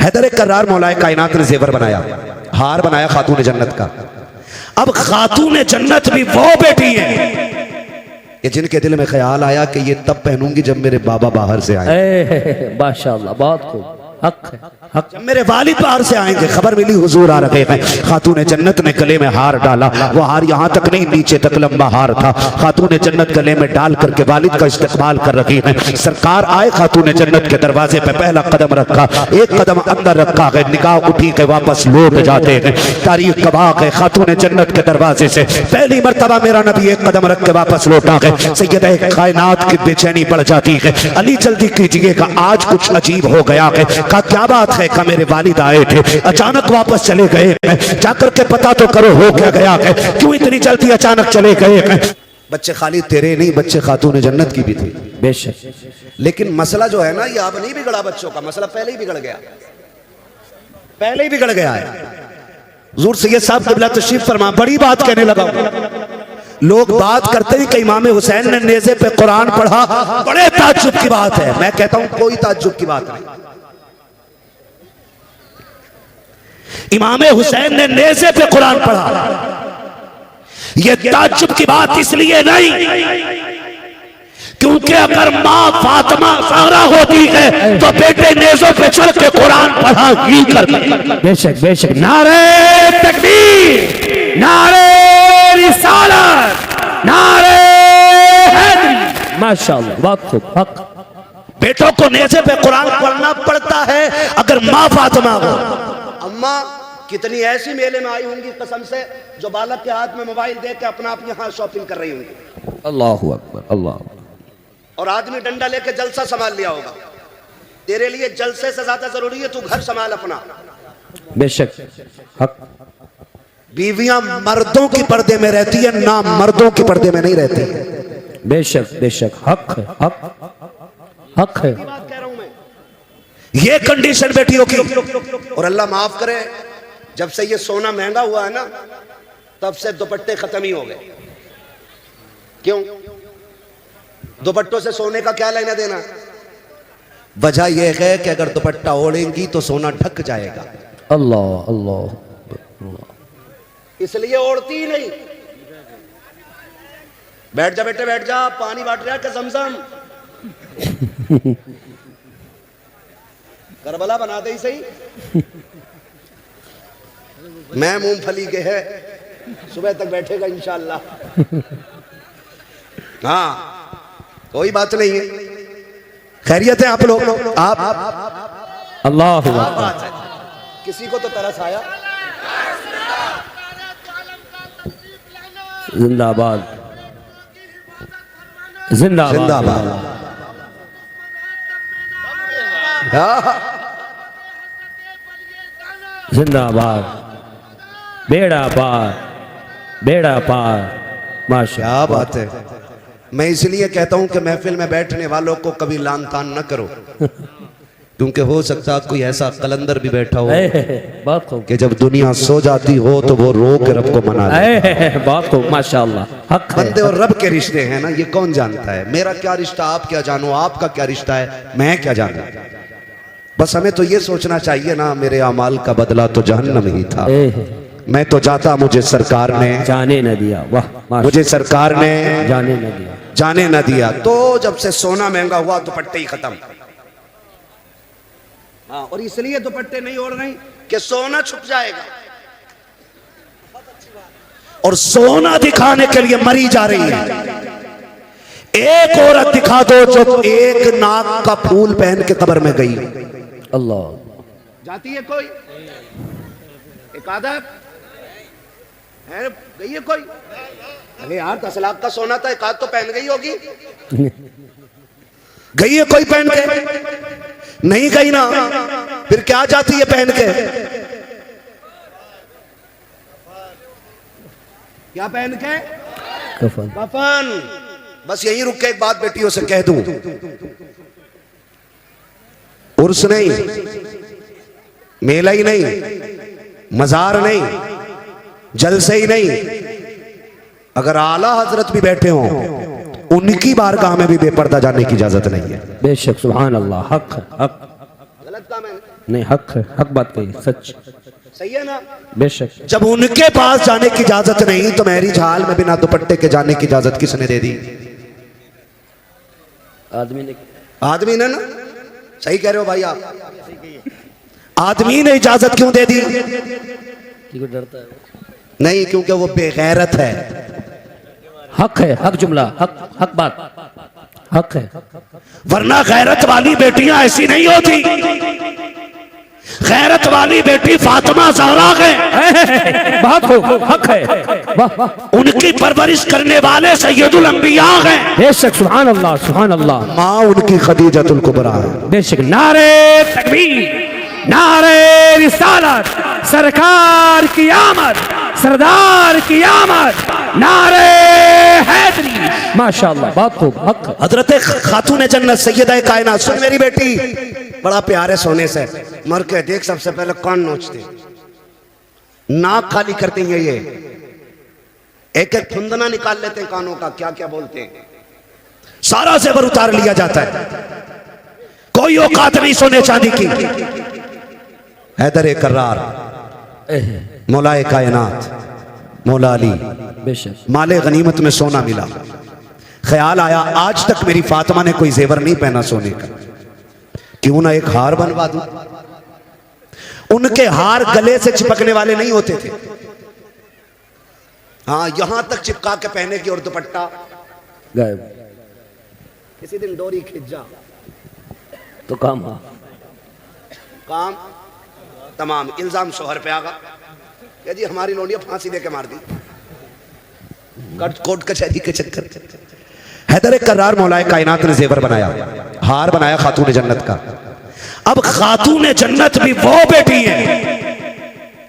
हैदर कर्रार मौलाए कायनात ने जेवर बनाया, हार बनाया खातून जन्नत का। अब खातून जन्नत भी वो बेटी है कि जिनके दिल में ख्याल आया कि ये तब पहनूंगी जब मेरे बाबा बाहर से आए। माशाअल्लाह, बहुत खूब, हक है, हक। जब मेरे वालिद बाहर से आएंगे, खबर मिली हुजूर आ रहे हैं। खातून जन्नत ने गले में हार डाला, वो हार यहाँ तक नहीं नीचे तक लंबा हार था। खातून जन्नत गले में डाल करके वालिद का इस्तकबाल कर रही है। सरकार आए, खातून जन्नत के दरवाजे पे पहला कदम रखा, एक कदम अंदर रखा है, निगाह उठी के वापस लौट जाते हैं। तारीख गवाह है, खातून जन्नत के दरवाजे से पहली मर्तबा मेरा नबी एक कदम रख के वापस लौटा है। सैयद कायनात की बेचैनी बढ़ जाती है। अली जल्दी कीजिएगा, आज कुछ अजीब हो गया है। का क्या बात है? का मेरे वालिद आए थे, अचानक वापस चले गए, जाकर के पता तो करो हो क्या गया है, क्यों इतनी जल्दी अचानक चले गए हैं? बच्चे खाली तेरे नहीं, बच्चे खातून जन्नत की भी थी बेशक। लेकिन मसला जो है ना, ये अब नहीं बिगड़ा बच्चों का, मसला पहले ही बिगड़ गया, पहले ही बिगड़ गया है। हुजूर सैयद साहब क़िबला तशरीफ फरमा, बड़ी बात कहने लगा। लोग बात करते हैं कि इमाम हुसैन ने नेज़े पे कुरान पढ़ा, बड़े ताज्जुब की बात है। मैं कहता हूं कोई ताज्जुब की बात नहीं। इमाम हुसैन ने नेज़े पे कुरान पढ़ा, यह ताज्जुब की बात इसलिए नहीं क्योंकि अगर माँ फातिमा ज़हरा होती है तो बेटे नेज़ों पे चढ़ के कुरान पढ़ा ही करते। बेशक बेशक। नारे तकबीर, नारे रिसालत, नारे हैदरी। माशाअल्लाह, बहुत खूब, हक। बेटों को नेज़े पे कुरान पढ़ना पड़ता है अगर माँ फातिमा हो। अम्मा कितनी ऐसी मेले में आई होंगी कसम से, जो बालक के हाथ में मोबाइल देख के अपना अपने हाथ शॉपिंग कर रही होंगी। अल्लाहु अकबर, अल्लाह। और आदमी डंडा लेके जलसा संभाल लिया होगा। तेरे लिए जलसे से ज्यादा जरूरी है तू घर संभाल अपना। बेशक, हक। बीवियां मर्दों की पर्दे में रहती है, ना मर्दों की पर्दे में नहीं रहती। बेशक बेशक, हक है, हक, हक है। बात कह रहा हूं मैं, ये कंडीशन बेटियों की। और अल्लाह माफ करे, जब से ये सोना महंगा हुआ है ना, तब से दुपट्टे खत्म ही हो गए। क्यों? दुपट्टों से सोने का क्या लेना देना? वजह यह है कि अगर दुपट्टा ओढ़ेंगी तो सोना ढक जाएगा। अल्लाह अल्लाह, इसलिए ओढ़ती ही नहीं। बैठ जा बेटे, बैठ जा, पानी बांट रहा है कि ज़मज़म? करबला बना दे ही सही। मैं मूंगफली के है, सुबह तक बैठेगा इंशाअल्लाह। हाँ, कोई बात नहीं है। खैरियत है आप लोग? आप अल्लाह बात है। किसी को तो तरस आया? जिंदाबाद, जिंदाबाद, जिंदाबाद। जिंदाबाद। बेड़ा पार, बेड़ा पार। माशा, क्या बात है। मैं इसलिए कहता हूं कि महफिल में बैठने वालों को कभी लान तान न करो, क्योंकि हो सकता कोई ऐसा कलंदर भी बैठा हो बहुत खूब, कि जब दुनिया सो जाती हो तो वो रो के रब को मना ले। बहुत खूब, माशाअल्लाह, हक है। बंदे और रब के रिश्ते हैं ना, ये कौन जानता है? मेरा क्या रिश्ता आप क्या जानो, आपका क्या रिश्ता है मैं क्या जानू। बस हमें तो ये सोचना चाहिए ना, मेरे अमाल का बदला तो जहन्नम ही था। मैं तो जाता, मुझे सरकार ने जाने न दिया। वाह, मुझे सरकार ने जाने न दिया, जाने न दिया। तो जब से सोना महंगा हुआ दुपट्टे ही खत्म। हाँ, और इसलिए दुपट्टे नहीं ओढ़ रही कि सोना छुप जाएगा, और सोना दिखाने के लिए मरी जा रही है। एक औरत दिखा दो जो एक नाक का फूल पहन के कब्र में गई। अल्लाह। जाती है कोई? एक आधा है, गई है कोई? अरे यार 10 लाख का सोना था, एक आध तो पहन गई होगी। गई है कोई पहन के? नहीं गई ना, फिर क्या जाती है पहन के? क्या पहन के? कफन। कफन। बस यहीं रुक के एक बात बेटियों से कह दूं, उर्स नहीं, मेला ही नहीं, मजार नहीं, जलसे ही नहीं, अगर आला हजरत भी बैठे हों उनकी बारगाह में भी बेपर्दा जाने की इजाजत नहीं है। बेशक, सुभान अल्लाह, हक, हक। गलत काम है नहीं हक है, हक बात कही, सच, सही है ना। बेशक। जब उनके पास जाने की इजाजत नहीं तो मैरिज हाल में बिना दुपट्टे के जाने की इजाजत किसने दे दी? आदमी ने ना। सही कह रहे हो भाई आप। आदमी ने इजाजत क्यों दे दी? डरता है नहीं, क्योंकि वो बेगैरत है। हक है, हक जुमला, हक, हक बात, हक है। वरना गैरत वाली बेटियां ऐसी नहीं होती। गैरत वाली बेटी फातिमा ज़हरा है, बहुत खूब, हक है, वाह। उनकी परवरिश करने वाले सैयदुल अंबिया हैं। बेशक, सुभान अल्लाह, सुभान अल्लाह। माँ उनकी खदीजतुल कुबरा है। बेशक। नारे तकबीर, नारे रिसालत, सरकार की आमद, सरदार की आमद, नारे हैदरी, माशाअल्लाह, बहुत खूब, हक। हजरत खातून जन्नत सैयदा कायनात, सुन मेरी बेटी, बड़ा प्यार है सोने से। मर के देख, सबसे पहले कान नोचते, नाक खाली करते हैं, ये एक एक फुंदना निकाल लेते हैं कानों का, क्या क्या बोलते हैं, सारा जेवर उतार लिया जाता है। कोई औकात नहीं सोने चांदी की। हैदर कर्रार, मौलाए कायनात, मौला अली, बेशक। माले गनीमत में सोना मिला। ख्याल आया आज तक मेरी फातिमा ने कोई जेवर नहीं पहना सोने का, क्यों ना एक हार बनवा दूं। उनके हार गले से चिपकने वाले नहीं होते थे, हाँ यहां तक चिपका के पहने की, और दुपट्टा गायब। किसी दिन डोरी खिंच जा तो काम काम तमाम। इल्जाम शोहर पे आगा क्या जी, हमारी लोनिया फांसी दे के मार दी, कोर्ट कचहरी के चक्कर। हैदर कर्रार मौलाए कायनात ने जेवर बनाया, हार बनाया खातून जन्नत का। अब खातून जन्नत भी वो बेटी है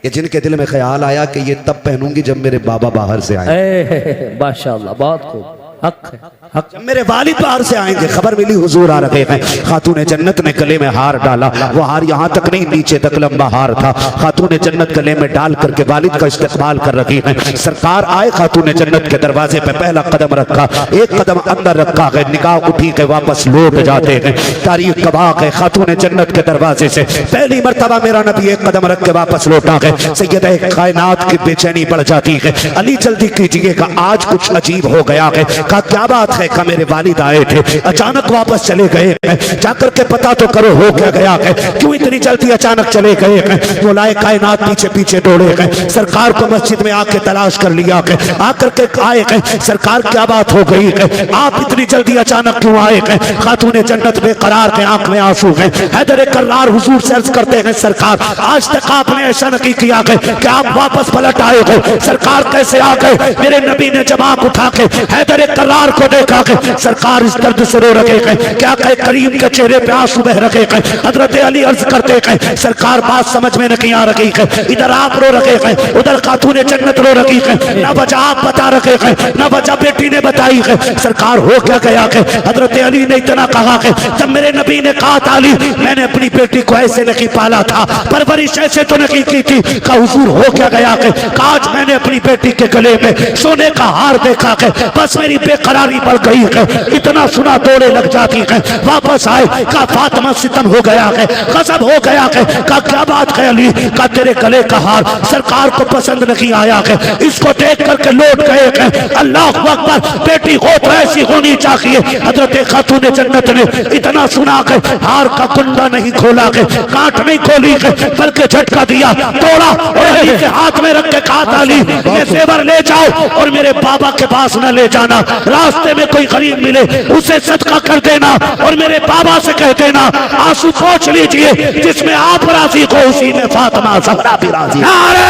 ये जिनके दिल में ख्याल आया कि ये तब पहनूंगी जब मेरे बाबा बाहर से आए। माशाअल्लाह, बहुत खूब, हक है, हक। जब मेरे वालिद बाहर से आएंगे, खबर मिली हुजूर आ रहे हैं। खातून जन्नत ने गले में हार डाला, वो हार यहाँ तक नहीं, नीचे तक लंबा हार था। खातून जन्नत गले में डाल करके वालिद का इस्तेकबाल कर रही है। सरकार आए, खातून जन्नत के दरवाजे पे पहला कदम रखा, एक कदम अंदर रखा है, निगाह उठी के वापस लौट जाते हैं। तारीख गवाह है, खातून जन्नत के दरवाजे से पहली मर्तबा मेरा नबी एक कदम रख के वापस लौटा है। सैयदा कायनात की बेचैनी बढ़ जाती है। अली जल्दी कीजिएगा, आज कुछ अजीब हो गया है। कहा क्या बात है? का मेरे वालिद आए थे, अचानक वापस चले गए हैं, जाकर के पता तो करो हो क्या गया है, क्यों इतनी जल्दी अचानक चले गए हैं? मौलाए कायनात पीछे पीछे दौड़े हैं, सरकार को मस्जिद में आके तलाश कर लिया है, आकर के आए हैं, सरकार क्या बात हो गई है, आप इतनी जल्दी अचानक क्यों आए हैं? खातून जन्नत बेकरार के आंख में आंसू हैं। हैदर कर्रार हुजूर से अर्ज करते हैं, सरकार आज तक आपने ऐसा नहीं किया है कि आप वापस पलट आए हो, सरकार कैसे आ गए? मेरे नबी ने जब आंख उठा के हैदर कर्रार को देखा कि सरकार इस दर्द से रो रखे हैं, क्या कहे, करीम के चेहरे पे आंसू बह रखे हैं। हजरत अली अर्ज करते हैं, सरकार बात समझ में नहीं आ रही है, इधर आप रो रखे हैं, उधर खातून जन्नत रो रही है, न वजह आप बता रखे हैं, न वजह बेटी ने बताई है, सरकार हो क्या गया है? हजरत अली ने इतना कहा कि जब मेरे नबी ने कहा था अली मैंने अपनी बेटी को ऐसे नहीं पाला था, परवरिश ऐसे तो नहीं की थी, का हुजूर हो क्या गया है? आज मैंने अपनी बेटी के गले में सोने का हार देखा है, बस मेरी बेकरारी बढ़ गई है, इतना सुना दौड़े लग जाती है। वापस आए, का फातिमा सितम हो गया है, गजब हो गया है, का क्या बात है अली? का तेरे गले का हार सरकार को पसंद नहीं आया है, इसको देख करके लौट गए हैं। अल्लाह अकबर, बेटी हो तो ऐसी होनी चाहिए। हजरत खातून जन्नत ने इतना सुना के हार का कुंडा नहीं खोला के, कांट नहीं खोली के, बल्कि झटका दिया, तोड़ा और अली के हाथ में रख के कहा था अली ये जेवर ले जाओ और मेरे बाबा के पास न ले जाना, रास्ते में कोई गरीब मिले उसे सदका कर देना और मेरे बाबा से कह देना आंसू पोंछ लीजिए, जिसमें आप राजी हो उसी में फातिमा ज़हरा भी राजी। नारे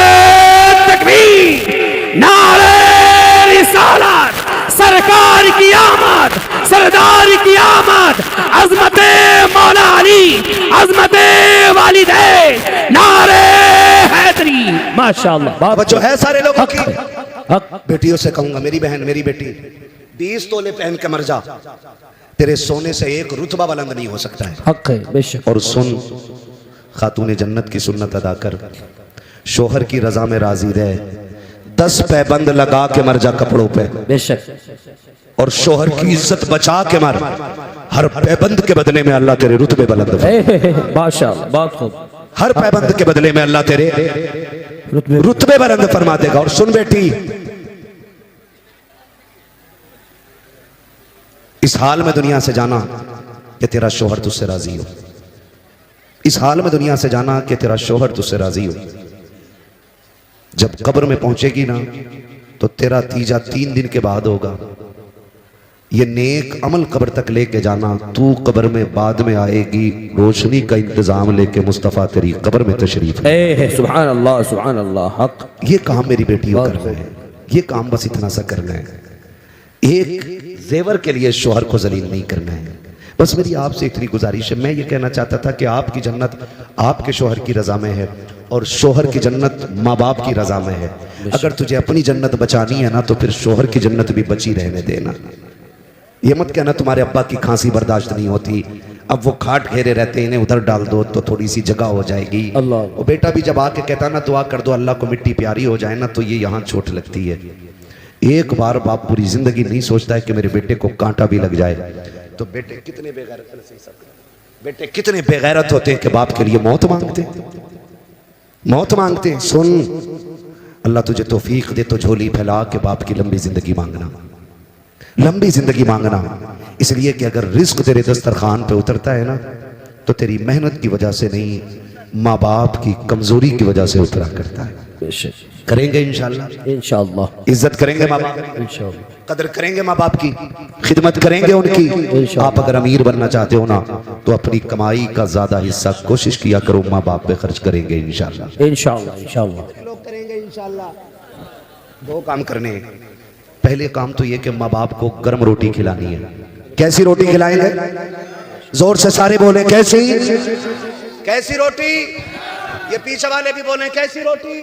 तकबीर, नारे रिसालत, सरकार की आमद, सरदार की आमद, अजमते मौला अली, अजमते वालिदैन, नारे हैदरी, माशाअल्लाह। बच्चों है सारे लोगों की। हक। बेटियों से कहूंगा, मेरी बहन मेरी बेटी 20 तोले पहन के मर जा, तेरे सोने से एक रुतबा बुलंद नहीं हो सकता है। हक है, बेशक। और सुन, खातून जन्नत की सुन्नत अदा कर, शोहर की रजा में राजी रहे, 10 पैबंद लगा के मर जा कपड़ों पे। बेशक। और शोहर की इज्जत बचा के मर। हर पैबंद के बदले में अल्लाह तेरे रुतबे बुलंद फरमाएगा। माशाअल्लाह, बहुत खूब। हर पैबंद के बदले में अल्लाह तेरे रुतबे बुलंद फरमा देगा। और सुन बेटी, इस हाल में दुनिया से जाना कि तेरा शोहर तुझसे राजी हो। इस हाल में दुनिया से जाना कि तेरा शोहर तुझसे राजी हो। जब कब्र में पहुंचेगी ना तो तेरा तीजा 3 दिन के बाद होगा। ये नेक अमल कब्र तक लेके जाना। तू कब्र में बाद में आएगी, रोशनी का इंतजाम लेके मुस्तफ़ा तेरी कब्र में तशरीफ है। सुभान अल्लाह, सुभान अल्लाह। हक, ये काम मेरी बेटी को करना है। ये काम बस इतना सा करना है। एक जेवर के लिए शोहर को जलील नहीं करना है। बस मेरी आपसे इतनी गुजारिश है। मैं ये कहना चाहता था कि आपकी जन्नत आपके शोहर की रजा में है और शोहर की जन्नत माँ बाप की रजा में है। अगर तुझे अपनी जन्नत बचानी है ना तो फिर शोहर की जन्नत भी बची रहने देना। ये मत कहना तुम्हारे अब्बा की खांसी बर्दाश्त नहीं होती, अब वो खाट घेरे रहते हैं, इन्हें उधर डाल दो तो थोड़ी सी जगह हो जाएगी। अल्लाह। वो बेटा भी जब आके कहता ना दुआ कर दो अल्लाह को मिट्टी प्यारी हो जाए ना, तो ये यहाँ चोट लगती है। एक बार बाप पूरी जिंदगी नहीं सोचता है कि मेरे बेटे को कांटा भी लग जाए। तो बेटे कितने बेगैरत होते हैं कि बाप के लिए मौत मांगते हैं। सुन, अल्लाह तुझे तौफीक दे तो झोली फैला के बाप की लंबी जिंदगी मांगना, लंबी जिंदगी मांगना। इसलिए कि अगर रिस्क तेरे दस्तरखान पे उतरता है ना तो तेरी मेहनत की वजह से नहीं, माँ बाप की कमजोरी की वजह से उतरा करता है। करेंगे इंशाल्लाह, इंशाल्लाह इज्जत करेंगे माँ बाप की, इंशाल्लाह, कदर करेंगे माँ बाप की, खिदमत करेंगे उनकी। आप अगर अमीर बनना चाहते हो ना तो अपनी कमाई का ज्यादा हिस्सा कोशिश किया करो माँ बाप पे खर्च करेंगे इंशाल्लाह। इंशाल्लाह, इंशाल्लाह लोग करेंगे इंशाल्लाह। 2 काम करने हैं। पहले काम तो ये कि माँ बाप को गर्म रोटी खिलानी है। कैसी रोटी खिलाएंगे? जोर से सारे बोले कैसी रोटी? ये पीछे वाले भी बोले कैसी रोटी,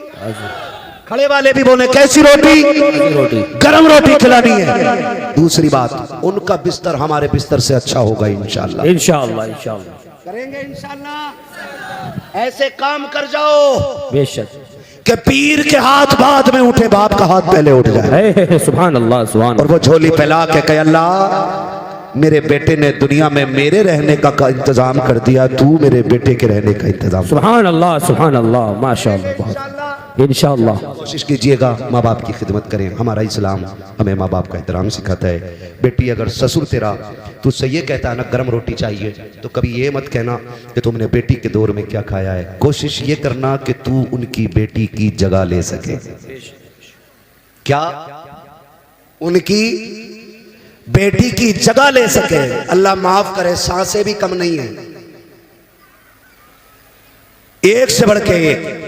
खड़े वाले भी बोले कैसी रोटी? गरम रोटी खिलानी है। दूसरी बात, उनका बिस्तर हमारे बिस्तर से अच्छा होगा इंशाल्लाह। इंशाल्लाह, इंशाल्लाह करेंगे इंशाल्लाह। ऐसे काम कर जाओ बेशक कि पीर के हाथ बाद में उठे, बाप का हाथ पहले उठ जाए। सुभान अल्लाह, सुभान। और वो झोली फैला के कहे अल्लाह मेरे बेटे ने दुनिया में मेरे रहने का इंतजाम कर दिया, तू मेरे बेटे के रहने का इंतजाम। सुभान अल्लाह, सुभान अल्लाह, माशाअल्लाह। इंशाअल्लाह कोशिश कीजिएगा माँ बाप की खिदमत करें। हमारा इस्लाम हमें माँ बाप का एहतराम सिखाता है। बेटी, अगर ससुर तेरा तुझसे ये कहता है ना गर्म रोटी चाहिए, तो कभी ये मत कहना कि तुमने बेटी के दौर में क्या खाया है। कोशिश ये करना कि तू उनकी बेटी की जगह ले सके। क्या? उनकी बेटी की जगह ले सके। अल्लाह माफ करे, सांसें भी कम नहीं है। एक से बढ़ के एक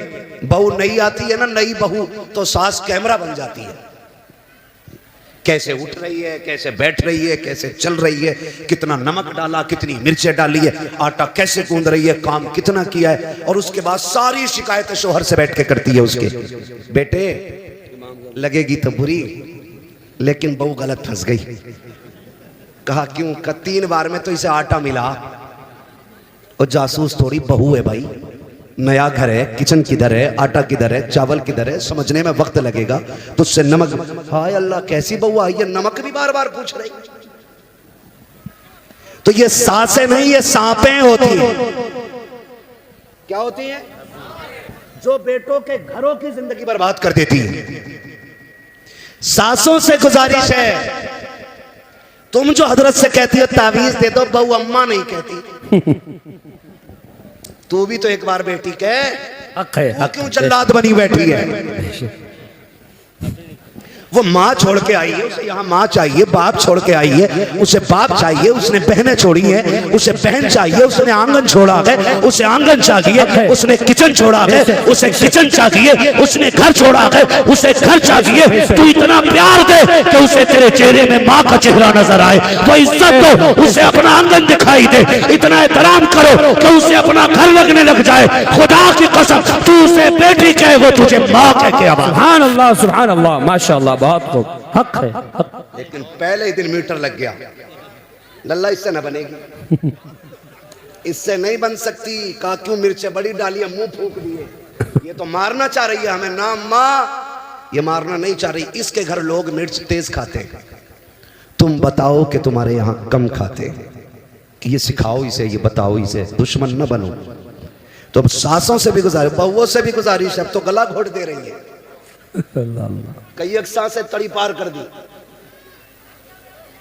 बहू नई आती है ना, नई बहू तो सास कैमरा बन जाती है। कैसे उठ रही है, कैसे बैठ रही है, कैसे चल रही है, कितना नमक डाला, कितनी मिर्चें डाली है, आटा कैसे गूंद रही है, काम कितना किया है। और उसके बाद सारी शिकायतें शोहर से बैठ के करती है उसके। बेटे लगेगी तो बुरी, लेकिन बहू गलत फंस गई। कहा क्यों? 3 बार में तो इसे आटा मिला। और जासूस थोड़ी बहू है भाई, नया घर है, किचन किधर है, आटा किधर है, चावल किधर है, समझने में वक्त लगेगा। तो उससे नमक, हाय अल्लाह कैसी बहू आई है, नमक भी बार बार पूछ रही। तो ये सासें नहीं, ये सांपें होती हैं। क्या होती हैं? जो बेटों के घरों की जिंदगी बर्बाद कर देती है। सासों से गुजारिश है, तुम जो हजरत से कहती हो तावीज दे दो, बहू अम्मा नहीं कहती। तू भी तो एक बार बेटी कह, हक है, हक क्यों जल्लाद बनी बैठी है? वो माँ छोड़ के आई है, उसे यहाँ माँ चाहिए, बाप छोड़ के आई है, उसे बाप चाहिए, उसने बहनें छोड़ी हैं, उसे बहन चाहिए, उसने आंगन छोड़ा है, उसे आंगन चाहिए, उसने किचन छोड़ा है, उसे किचन चाहिए, उसने घर छोड़ा है, उसे घर चाहिए। तू इतना प्यार दे कि उसे तेरे चेहरे में माँ का चेहरा नजर आए, वो इज्जत दो, उसे अपना आंगन दिखाई दे, इतना एहतराम करो कि उसे अपना घर लगने लग जाए। खुदा की कसम, तू उसे बेटी कहे, वो तुझे माँ कह के आवाज। सुभान अल्लाह, सुभान अल्लाह, माशाअल्लाह, बहुत खूब। हक है, हक। लेकिन पहले ही दिन मीटर लग गया, लल्ला इससे न बनेगी, इससे नहीं बन सकती। कहा क्यों? मिर्चें बड़ी डाली है, मुंह फूंक दिए, ये तो मारना चाह रही है हमें। ना माँ, ये मारना नहीं चाह रही। इसके घर लोग मिर्च तेज खाते हैं, तुम बताओ कि तुम्हारे यहाँ कम खाते हैं, कि ये सिखाओ इसे, ये बताओ इसे, दुश्मन न बनो। तो अब सासों से भी गुजारिश, बहुओं से भी गुजारिश है, अब तो गला घोट दे रही है, कई एक सांसें तड़ी पार कर दी।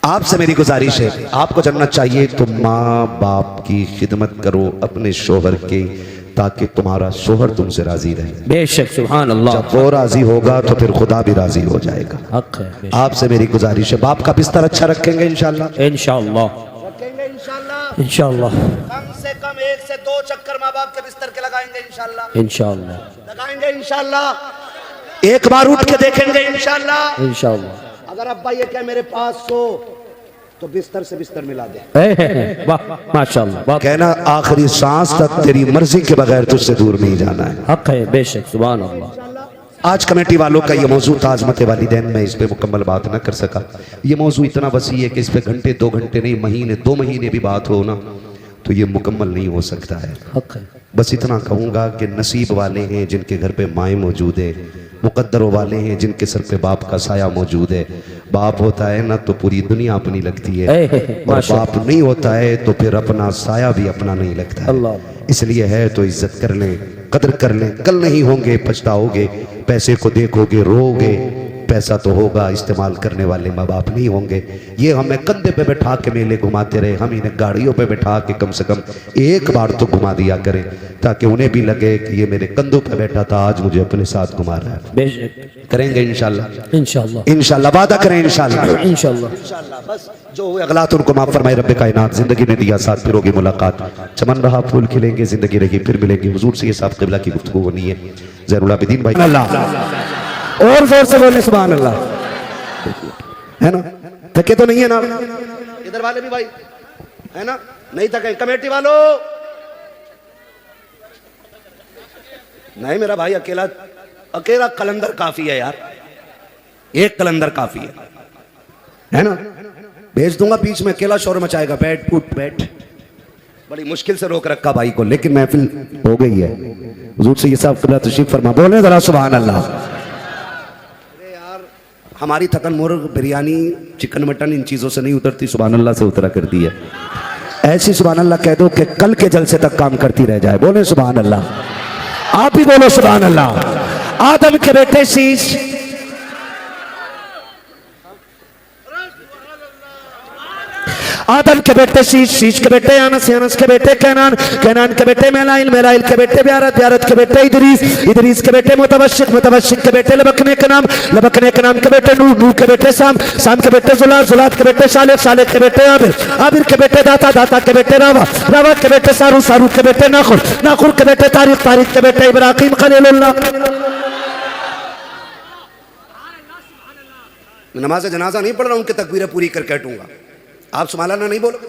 आपसे मेरी गुजारिश है, आपको जन्नत चाहिए तो माँ बाप की खिदमत करो अपने शोहर की, ताकि तुम्हारा शोहर तुमसे राजी रहे। बेशक, सुभान अल्लाह। जब वो राजी होगा तो फिर खुदा भी राजी हो जाएगा। हक है, बेशक। आपसे मेरी गुजारिश है, बाप का बिस्तर अच्छा रखेंगे इंशाल्लाह, इंशाअल्लाह, रखेंगे इंशाल्लाह। इंशाअल्लाह, कम से कम 1 से 2 चक्कर माँ बाप के बिस्तर के लगाएंगे इंशाल्लाह, इंशाअल्लाह, लगाएंगे इंशाल्लाह। एक बार उठ के देखेंगे इंशाल्लाह। इंशाअल्लाह। अगर अब्बा ये क्या मेरे पास सो, तो बिस्तर से बिस्तर मिला दे, वाह, माशाअल्लाह, वाह। कहना आखिरी सांस तक तेरी मर्जी के बगैर तुझसे दूर नहीं जाना है। हक है, बेशक, सुभान अल्लाह। आज कमेटी वालों का ये मौजू था अज़मत वालिदैन, में इस पे मुकम्मल बात ना कर सका। ये मौजू इतना वसी है कि इस पे घंटे 2 घंटे नहीं, महीने 2 महीने भी बात हो ना तो ये मुकम्मल नहीं हो सकता है। हक है। बस इतना कहूँगा कि नसीब वाले हैं जिनके घर पे माएँ मौजूद है, मुकद्दरों वाले हैं जिनके सर पे बाप का साया मौजूद है। बाप होता है ना तो पूरी दुनिया अपनी लगती है, और बाप नहीं होता है तो फिर अपना साया भी अपना नहीं लगता है। अल्लाह। इसलिए है तो इज्जत कर लें, कदर कर लें, कल नहीं होंगे पछताओगे, पैसे को देखोगे रोगे, पैसा तो होगा, इस्तेमाल करने वाले माँ बाप नहीं होंगे। ये हमें कंधे पे बैठा के मेले घुमाते रहे, हम इन्हें गाड़ियों पे बैठा के कम से कम एक बार तो घुमा दिया करें, ताकि उन्हें भी लगे कि ये मेरे कंधों पे बैठा था, आज मुझे अपने साथ घुमा रहा है। बेशक, करेंगे इंशाल्लाह, इंशाअल्लाह, इंशाल्लाह, वादा करें इंशाल्लाह, इंशाअल्लाह, इंशाल्लाह। बस जो हुए अगलात उनको माफ फरमाए रब्बे कायनात। जिंदगी ने दिया साथ, फिर होगी मुलाकात, चमन रहा फूल खिलेंगे, जिंदगी रही फिर मिलेंगे। हुजूर से ये साफ क़िबला की गुफ्तगू होनी है। ज़ैनुल आबिदीन भाई, अल्लाह और जोर से बोले सुभान अल्लाह, है ना? थके तो नहीं है ना? इधर वाले भी भाई है ना, नहीं थके? कमेटी वालों नहीं, मेरा भाई अकेला अकेला कलंदर काफी है यार, एक कलंदर काफी है ना? भेज दूंगा बीच में, अकेला शोर मचाएगा, बैठ उठ बैठ। बड़ी मुश्किल से रोक रखा भाई को, लेकिन महफिल हो गई है। हुजूर से ये साहब क़िबला तशरीफ फरमा, बोले जरा सुभान अल्लाह। अरे यार, हमारी थकन मुर्ग, बिरयानी, चिकन, मटन इन चीजों से नहीं उतरती, सुभान अल्लाह से उतरा करती है। ऐसी सुभान अल्लाह कह दो कि कल के जलसे तक काम करती रह जाए। बोले सुभान अल्लाह, आप भी बोलो सुभान अल्लाह। आदम के बेटे शीश, आदम के बेटे शीश, शीश के बेटे अनस, अनस के बेटे कैनान, कैनान के बेटे मेलाइल, मेलाइल के बेटे ब्यारत, ब्यारत के बेटे इदरीस, इदरीस के बेटे मुतवशिक, मुतवशिक के बेटे लबकने के नाम, लबकने के नाम के बेटे नूह, नूह के बेटे साम, साम के बेटे जुलात, जुलात के बेटे सालेह, सालेह के बेटे आबिर, आबिर के बेटे दाता, दाता के बेटे रावा, रावा के बेटे सारू, सारू के बेटे नाखुर, नाखुर के बेटे तारिक, तारिक के बेटे इब्राहिम खलीलुल्लाह। नमाज जनाजा नहीं पढ़ रहा, उनकी तकबीरें पूरी करके हटूंगा। आप सुभान अल्लाह नहीं बोलोगे,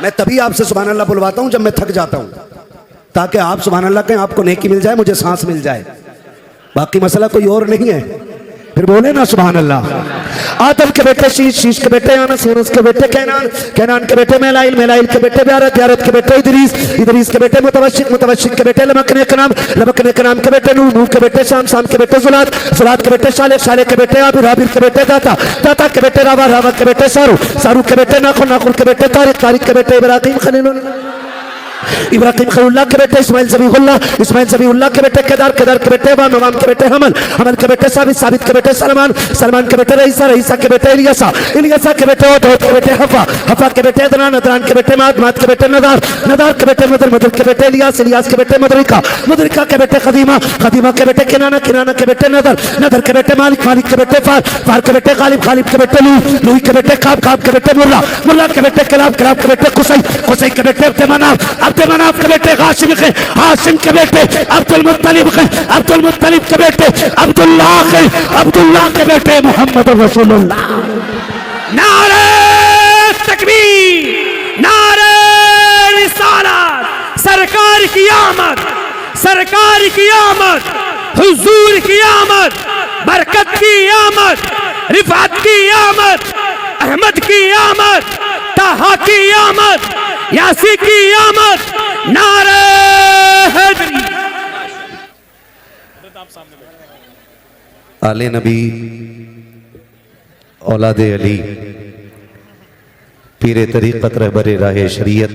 मैं तभी आपसे सुभान अल्लाह बुलवाता हूं जब मैं थक जाता हूं, ताकि आप सुभान अल्लाह कहें, आपको नेकी मिल जाए, मुझे सांस मिल जाए। बाकी मसला कोई और नहीं है, फिर बोले ना सुभान अल्लाह। आदम के बेटे शीश, शीश के बेटे अनस, अनस के बेटे कैनान, कैनान के बेटे मेलाइल, मेलाइल के बेटे ब्यारत, ब्यारत के बेटे इदरीस, इदरीस के बेटे मुतवशिक, मुतवशिक के बेटे लबकने के नाम, लबकने के नाम के बेटे नूह, नूह के बेटे शाम, शाम के बेटे जुलात, जुलात के बेटे सालेह, सालेह के बेटे आबिर, आबिर के बेटे दाता, दाता के बेटे रावा, रावा के बेटे सारू, सारू के बेटे नाखुर, नाखुर के बेटे तारिक, तारिक के बेटे इब्राहिम खलीलुल्लाह, इब्राहिम खलीलुल्लाह के बेटे इस्माइल ज़बीहुल्लाह, इस्माइल ज़बीहुल्लाह के बेटे केदार, केदार के बेटे वाम, वाम के बेटे हमल, हमल के बेटे साबित, साबित के बेटे सलमान, सलमान के बेटे रईसा, रईसा के बेटे इलियासा, इलियासा के बेटे ओद, ओद के बेटे हफा, हफा के बेटे अदनान, अदनान के बेटे माद, माद के बेटे नदार, नदार के बेटे मदर, मदर के बेटे इलियास, इलियास के बेटे मदरिका, मदरिका के बेटे खदीमा, खदीमा के बेटे किनाना, किनाना के बेटे नदर, नदर के बेटे मालिक, मालिक के बेटे फार, फार के बेटे गालिब, गालिब के बेटे लूह, लूह के बेटे काब, काब के बेटे मुल्ला, मुल्ला के बेटे किलाब, किलाब के बेटे कुसै, कुसै के बेटे अब्दुमनाफ, अब्दुमनाफ के बेटे हाशिम के, हाशिम के बेटे अब्दुल मुत्तलिब के, अब्दुल मुत्तलिब के बेटे अब्दुल्लाह के, अब्दुल्लाह के बेटे मोहम्मद रसूलुल्लाह। नारे तकबीर, नारे रिसालत, सरकार की आमद, सरकार की आमद, हुजूर की आमद, बरकत की आमद, रिफात की आमद, अहमद की आमद, ताहा की आमद, यासी की आमद, नारे हैदरी। आले नबी औलाद अली, पीरे तरीक़त रहबर राह शरीयत,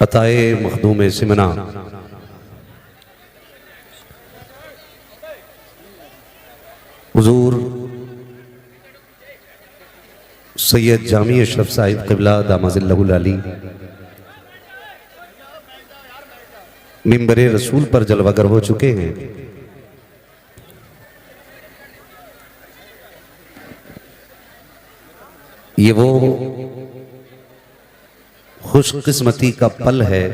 अताए मखदूम सिमना, हुजूर सैयद जामी अशरफ साहिब क़िबला दामजिल्लहुल अली मिंबरे रसूल पर जलवागर हो चुके हैं। ये वो खुशकिस्मती का पल है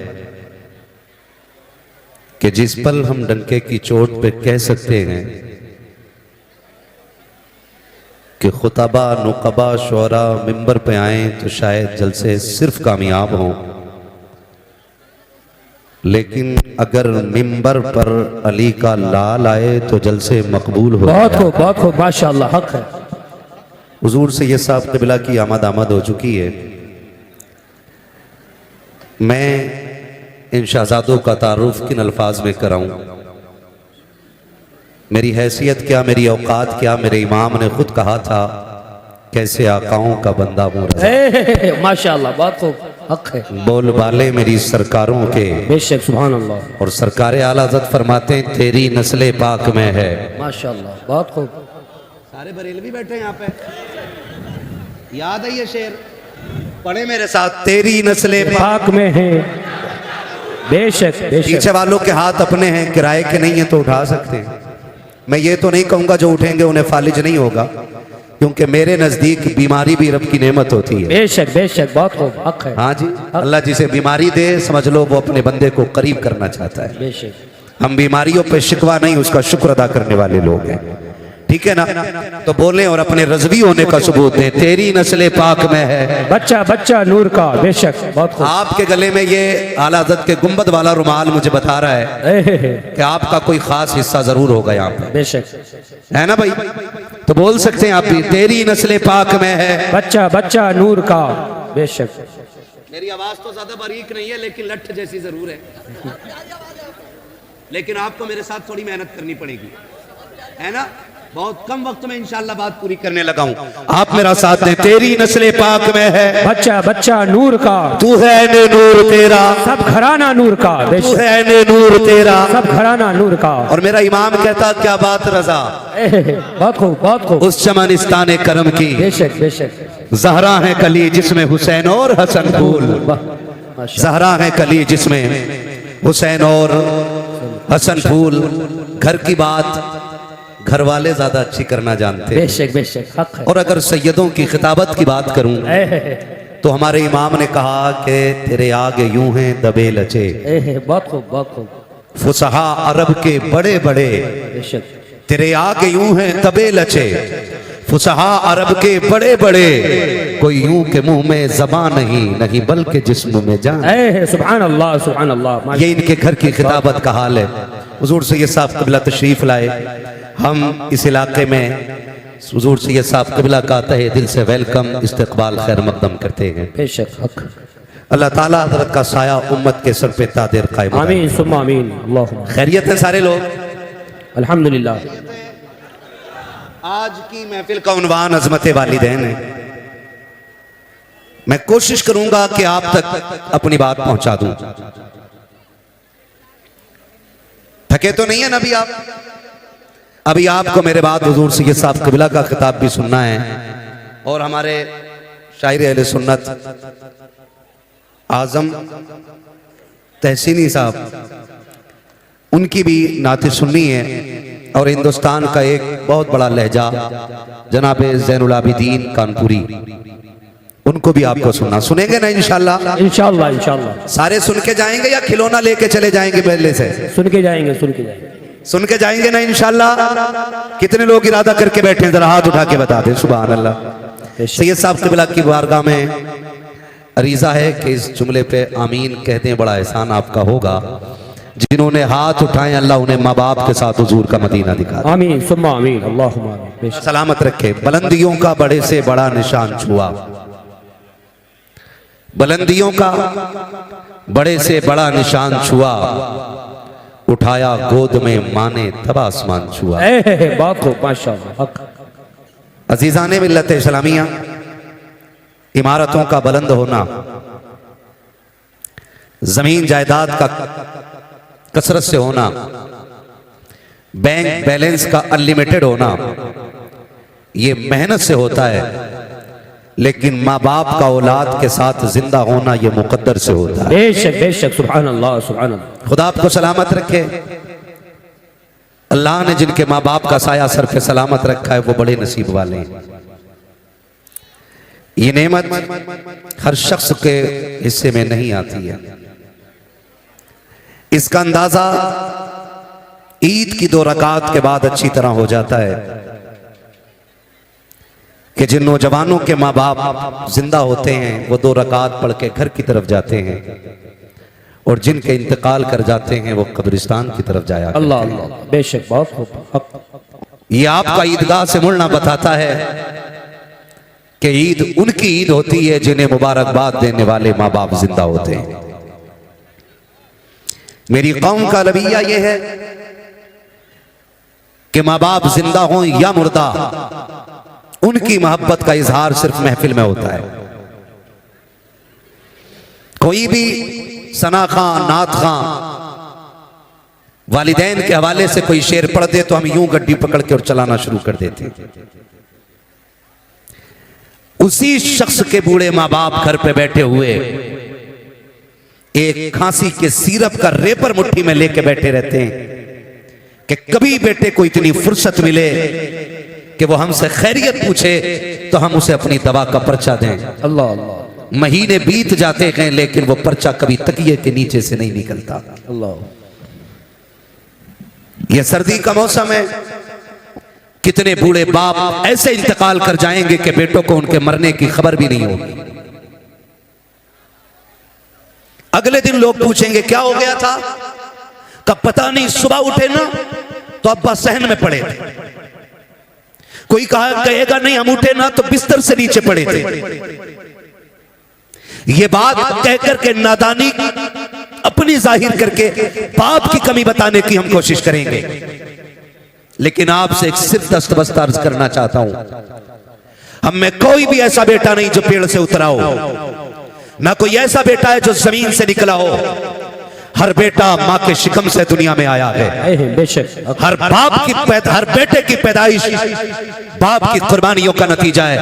कि जिस पल हम डंके की चोट पे कह सकते हैं कि खुतबा नुकबा शोरा मिंबर पे आए तो शायद जलसे सिर्फ कामयाब हों, लेकिन अगर मिंबर पर अली का लाल आए तो जलसे मकबूल हो। बहुत खूब माशाअल्लाह, हक है। हुजूर से ये साहब क़िबला की आमद हो चुकी है। मैं इन शहजादों का तारुफ किन अल्फाज में कराऊं, मेरी हैसियत क्या, मेरी औकात क्या। मेरे इमाम ने खुद कहा था, कैसे आकाओं का बंदा हूं रज़ा। माशाअल्लाह, बहुत खूब, हक है। बोल बाले मेरी सरकारों के, बेशक, सुभान अल्लाह। और सरकारे आला हज़रत फरमाते हैं तेरी नस्ले पाक में है। माशाअल्लाह, बहुत खूब। सारे बरेलवी बैठे हैं यहाँ पे, याद है ये शेर, पढ़े मेरे साथ। तेरी नस्ले पाक में है, बेशक बेशक। पीछे वालों के हाथ अपने हैं, किराए के नहीं है तो उठा सकते हैं। मैं ये तो नहीं कहूंगा जो उठेंगे उन्हें फालिज नहीं होगा, क्योंकि मेरे नजदीक बीमारी भी रब की नेमत होती है। बेशक बेशक, बहुत खूब, हक है। हाँ जी, अल्लाह जिसे बीमारी दे समझ लो वो अपने बंदे को करीब करना चाहता है। बेशक। हम बीमारियों पे शिकवा नहीं, उसका शुक्र अदा करने वाले लोग हैं, ठीक है ना। तो बोले और अपने रज़वी होने का सबूत दें। तेरी नस्ले पाक में है, बच्चा बच्चा नूर का, बेशक, बहुत खूब। आपके गले में ये आला हज़रत के गुंबद वाला रुमाल मुझे बता रहा है कि आपका कोई खास हिस्सा जरूर होगा यहाँ पे, बेशक, है ना भाई। तो बोल सकते हैं आप भी, तेरी नस्ले पाक में है, बच्चा बच्चा नूर का, बेशक। मेरी आवाज तो ज्यादा बारीक नहीं है लेकिन लठ जैसी जरूर है, लेकिन आपको मेरे साथ थोड़ी मेहनत करनी पड़ेगी, है ना। बहुत कम वक्त में इंशाल्लाह बात पूरी करने लगा हूं, आप मेरा साथ दें। तेरी नस्ले पाक में है, बच्चा बच्चा नूर का, तू है ने नूर तेरा, सब घराना नूर का, तू बेशक, है ने नूर तेरा, सब घराना नूर का। और मेरा इमाम कहता क्या बात रजा, बहुत खूब, बहुत खूब। उस चमनिस्तान करम की बेशक बेशक, जहरा है कली जिसमें हुसैन और हसन फूल, जहरा है कली जिसमें हुसैन और हसन फूल। घर की बात घर वाले ज्यादा अच्छी करना जानते हैं, बेशक बेशक, हक है। और अगर सैयदों की खिताबत की बात करूं तो हमारे इमाम ने कहा कि तेरे आगे यूं हैं दबे लचे, बहुत खूब, बहुत खूब। फुसहा अरब के बड़े बड़े, बेशक, तेरे आगे यूं हैं दबे लचे, फुसहा अरब के बड़े बड़े, कोई यूं के मुंह में ज़बान नहीं, नहीं बल्कि जिस्म में जान। सुभान अल्लाह, सुभान अल्लाह। ये इनके घर की खिताबत का हाल है। हुजूर सैयद साहब क़िबला तशरीफ लाए, हम इस इलाके में हुजूर सैयद साहब क़िबला का तहे दिल से वेलकम, इस्तकबाल खैर मकदम करते हैं। बेशक, हक। अल्लाह ताला हज़रत का साया उम्मत के सर पे तादेर कायम। आमीन सुम्मा आमीन। अल्लाहुम्मा। खैरियत है सारे लोग, अल्हम्दुलिल्लाह। आज की महफिल का उन्वान अज़मत वालिदैन है। मैं कोशिश करूंगा कि आप तक अपनी बात पहुंचा दूं। थके तो नहीं है ना अभी आप? अभी आपको मेरे बाद हुजूर सैयद साहब क़िबला का खिताब भी सुनना है, और हमारे शायर अहले सुन्नत आजम तहसीनी साहब उनकी भी नाते सुननी है, और हिंदुस्तान का एक बहुत बड़ा लहजा जनाब ज़ैनुल आबिदीन कानपुरी, उनको भी आपको सुनना। सुनेंगे ना इंशाल्लाह? इंशाल्लाह इंशाल्लाह। सारे सुन के जाएंगे या खिलौना लेके चले जाएंगे पहले से? सुन के जाएंगे, सुन के जाएंगे, सुन के जाएंगे ना इंशाल्लाह? कितने लोग इरादा करके बैठे हैं, जरा हाथ उठा के बता दें। सुभान अल्लाह। सैयद साहब क़िबला की बारगाह में अरीज़ा है कि इस जुमले पे आमीन कह दें, बड़ा एहसान आपका होगा। जिन्होंने हाथ उठाए अल्लाह उन्हें माँ बाप के साथ हुजूर का मदीना दिखा। आमीन सुम्मा आमीन। अल्लाहुम्मा आमीन। सलामत रखे। बुलंदियों का बड़े से बड़ा निशान छुआ, बुलंदियों का बड़े से बड़ा निशान छुआ, उठाया गोद में माँ ने तब आसमान छुआ। बहुत खूब माशाअल्लाह। हक अजीजान मिल्लत इस्लामिया, इमारतों का बुलंद होना, जमीन जायदाद का कसरत से होना, बैंक बैलेंस का अनलिमिटेड होना, ये मेहनत से होता है। लेकिन माँ बाप का औलाद के साथ जिंदा होना ये मुकद्दर से होता है। बेशक सुभान अल्लाह सुभान अल्लाह। खुदा आपको सलामत रखे। अल्लाह ने जिनके माँ बाप का साया सर पे सलामत रखा है वो बड़े नसीब वाले हैं। ये नेमत हर शख्स के हिस्से में नहीं आती है। इसका अंदाजा ईद की 2 रकात के बाद अच्छी तरह हो जाता है कि जिन नौजवानों के माँ बाप जिंदा होते हैं वो 2 रकात पढ़ के घर की तरफ जाते हैं, और जिनके इंतकाल कर जाते हैं वो कब्रिस्तान की तरफ जाया। अल्लाह अल्लाह। बेशक बहुत खूब। हक ये आपका ईदगाह से मुड़ना बताता है कि ईद उनकी ईद होती है जिन्हें मुबारकबाद देने वाले माँ बाप जिंदा होते हैं। मेरी कौम का रवैया यह है कि माँ बाप जिंदा हों या मुर्दा, उनकी मोहब्बत का इजहार सिर्फ महफिल में होता है। कोई भी सना खां, नात खां वालिदैन के हवाले से कोई शेर पढ़ दे तो हम यूं गड्डी पकड़ के और चलाना शुरू कर देते हैं। उसी शख्स के बूढ़े माँ बाप घर पे बैठे हुए एक खांसी के सिरप का रेपर मुट्ठी में लेके बैठे रहते हैं कि कभी बेटे को इतनी फुर्सत मिले कि वो हमसे खैरियत पूछे तो हम उसे अपनी दवा का पर्चा दें। अल्लाह अल्लाह। महीने बीत जाते हैं लेकिन वो पर्चा कभी तकिए के नीचे से नहीं निकलता। अल्लाह। ये सर्दी का मौसम है, कितने बूढ़े बाप ऐसे इंतकाल कर जाएंगे कि बेटों को उनके मरने की खबर भी नहीं होगी। अगले दिन लोग पूछेंगे क्या हो गया था, कब पता नहीं, सुबह उठे ना तो अब्बा सहन में पड़े थे। कोई कहेगा नहीं हम उठे ना तो बिस्तर से नीचे पड़े थे। ये बात कहकर के नादानी अपनी जाहिर करके बाप की कमी बताने की हम कोशिश करेंगे। लेकिन आपसे एक सिर्फ दस्तबस्त अर्ज करना चाहता हूं, हम में कोई भी ऐसा बेटा नहीं जो पेड़ से उतरा हो, ना कोई ऐसा बेटा है जो जमीन से निकला हो। हर बेटा माँ के शिकम से दुनिया में आया है। बेशक। हर हर बेटे की पैदाइश बाप की कुर्बानियों का नतीजा है।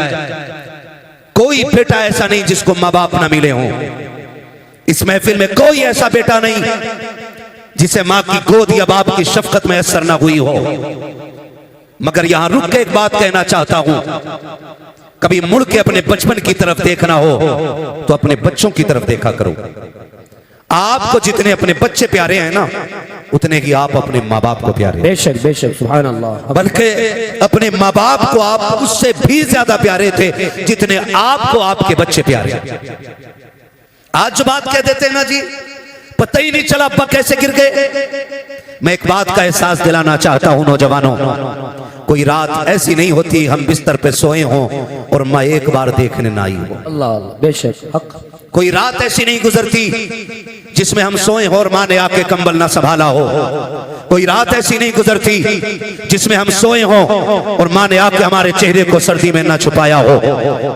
कोई बेटा ऐसा नहीं जिसको माँ बाप ना मिले हों। इस महफिल में कोई ऐसा बेटा नहीं जिसे माँ की गोद या बाप की शफकत में असर ना हुई हो। मगर यहां रुक के एक बात कहना चाहता हूं, कभी मुड़ के अपने बचपन की तरफ देखना हो तो अपने बच्चों की तरफ देखा करो। आपको जितने अपने बच्चे प्यारे हैं ना, उतने ही आप अपने माँ बाप को प्यारे। बेशक बेशक सुभान अल्लाह। बल्कि अपने माँ बाप को आप उससे भी ज्यादा प्यारे थे जितने आपको आपके बच्चे प्यारे। आज जो बात कह देते हैं ना जी, पता ही नहीं चला अब्बा कैसे गिर गए। मैं एक बात का एहसास दिलाना चाहता हूं नौजवानों, कोई रात ऐसी नहीं होती हम बिस्तर पे सोए हों और माँ एक बार देखने ना आई हो। अल्लाह बेशक। हक कोई रात ऐसी नहीं गुजरती जिसमें हम सोए हो और माँ ने आके कंबल ना संभाला हो। कोई रात ऐसी नहीं गुजरती जिसमें हम सोए हो और माँ ने आके हमारे चेहरे को सर्दी में ना छुपाया हो।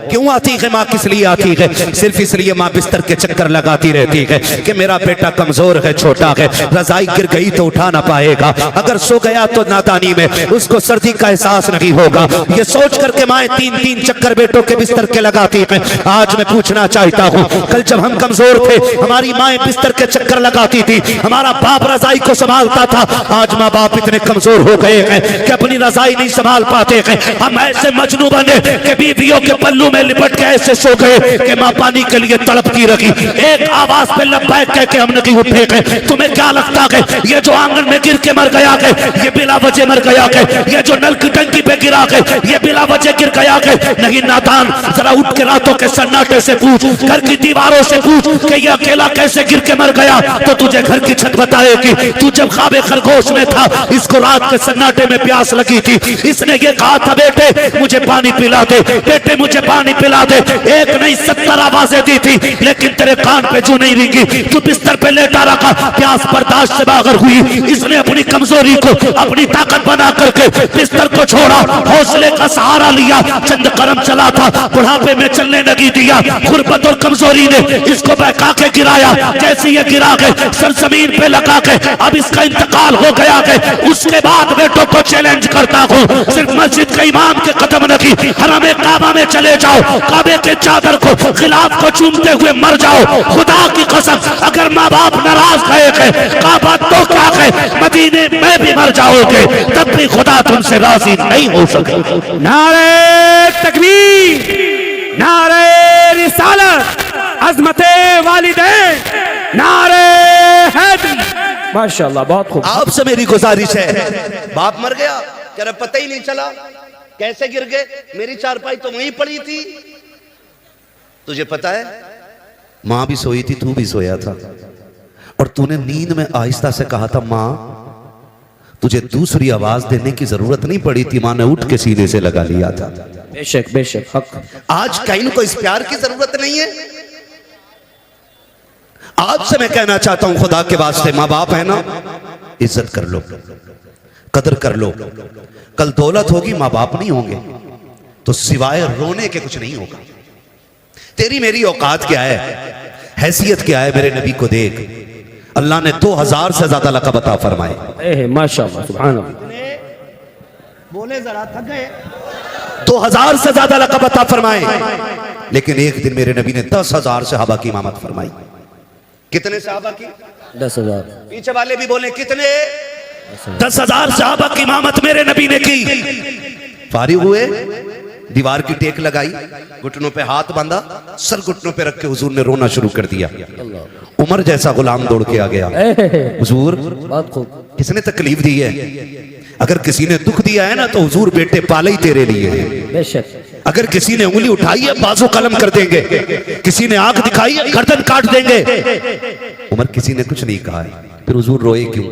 क्यों आती है माँ, किस लिए आती है? सिर्फ इसलिए माँ बिस्तर के चक्कर लगाती रहती है कि मेरा बेटा कमजोर है, छोटा है, रजाई गिर गई तो उठा ना पाएगा, अगर सो गया तो नादानी में उसको सर्दी का एहसास नहीं होगा। ये सोच करके माँ 3-3 चक्कर बेटों के बिस्तर के लगाती है। आज मैं पूछना चाहता हूँ, कल जब हम कमजोर थे हमारी माँ बिस्तर के चक्कर लगाती थी, हमारा बाप रजाई को संभालता था। आज माँ बाप इतने कमजोर हो गए हैं कि अपनी रजाई नहीं संभाल पाते हैं। हम ऐसे मजनू बने कि बीवियों के पल्लू में लिपट के ऐसे सो गए कि माँ पानी के लिए तड़पती रही। एक आवाज पे लब्बैक कह के हम नहीं उठे गए। तुम्हें क्या लगता है ये जो आंगन में गिर के मर गया है ये बिला वजह मर गया है? ये जो नल की टंकी पे गिरा है ये बिला वजह गिर गया है? नहीं नादान, जरा उठ के रातों के सन्नाटे से पूछ, घर की दीवारों से पूछ कि ये अकेला कैसे गिर के मर गया, तो तुझे घर की छत बताएगी। तू जब ख्वाबे खरगोश में था इसको रात के सन्नाटे में प्यास लगी थी, इसने ये कहा था बेटे मुझे पानी पिला दे, बेटे मुझे पानी पिला दे। एक नहीं 70 आवाजें दी थी लेकिन तेरे कान पे जू नहीं रिंगी। तू बिस्तर पे लेटा रखा, प्यास बर्दाश्त से बाहर हुई, इसने अपनी कमजोरी को अपनी ताकत बना करके बिस्तर को छोड़ा, हौसले का सहारा लिया, चंद कदम चला था, बुढ़ापे में चलने लगी दिया, गुर्बत और कमजोरी ने इसको बहका के गिराया, जैसे ये गिरा गए सर जमीन पे लगा के, अब इसका इंतकाल हो गया है। उसके बाद बेटों को चैलेंज करता हूँ, सिर्फ मस्जिद के इमाम के कदम नकी हरमे काबा में चले जाओ, काबे के चादर को खिलाफ को चूमते हुए मर जाओ। खुदा की कसम, अगर माँ बाप नाराज गए काबा तो क्या है, मदीने में भी मर जाओगे तब भी खुदा तुमसे राजी नहीं हो सके। नारे तकबीर, नारे रिसालत, अज़मते वालिदैन, नारे हैदरी। माशाअल्लाह, बहुत खूब। आपसे मेरी गुजारिश है, बाप मर गया क्या पता ही नहीं चला, कैसे गिर गए, मेरी चारपाई तो वहीं पड़ी थी। तुझे पता है मां भी सोई थी, तू भी सोया था, और तूने नींद में आहिस्ता से कहा था मां, तुझे दूसरी आवाज देने की जरूरत नहीं पड़ी थी, मां ने उठ के सीने से लगा लिया था। बेशक बेशक हक। आज कहीं को इस प्यार की जरूरत नहीं है। आज से मैं कहना चाहता हूं, खुदा के वास्ते मां बाप है ना, इज्जत कर लो, कदर कर लो। कल दौलत होगी, मां बाप नहीं होंगे तो सिवाय रोने के कुछ नहीं होगा। तेरी मेरी औकात क्या है, हैसियत क्या है, मेरे नबी को देख, अल्लाह ने 2000 से ज्यादा लक़ब अता फरमाए। माशाअल्लाह, सुभान अल्लाह। बोले जरा थक गए, 2000 से ज्यादा लक़ब अता फरमाए, लेकिन एक दिन मेरे नबी ने 10,000 सहाबा की इमामत फरमाई। कितने सहाबा की? 10,000। पीछे वाले भी बोले कितने? 10,000 सहाबा की इमामत मेरे नबी ने की। फारिग हुए, दीवार की टेक लगाई, घुटनों पे हाथ बांधा, सर घुटनों पे रख के हुजूर ने रोना शुरू कर दिया। उमर जैसा गुलाम दौड़ के आ गया, हुजूर बहुत खूब। किसने तकलीफ दी है? अगर किसी ने दुख दिया है ना तो हुजूर बेटे पाले ही तेरे लिए है। बेशक। अगर किसी ने उंगली उठाई है बाजू कलम कर देंगे, किसी ने आंख दिखाई है गर्दन काट देंगे। उमर किसी ने कुछ नहीं कहा है, फिर हुजूर रोए क्यों?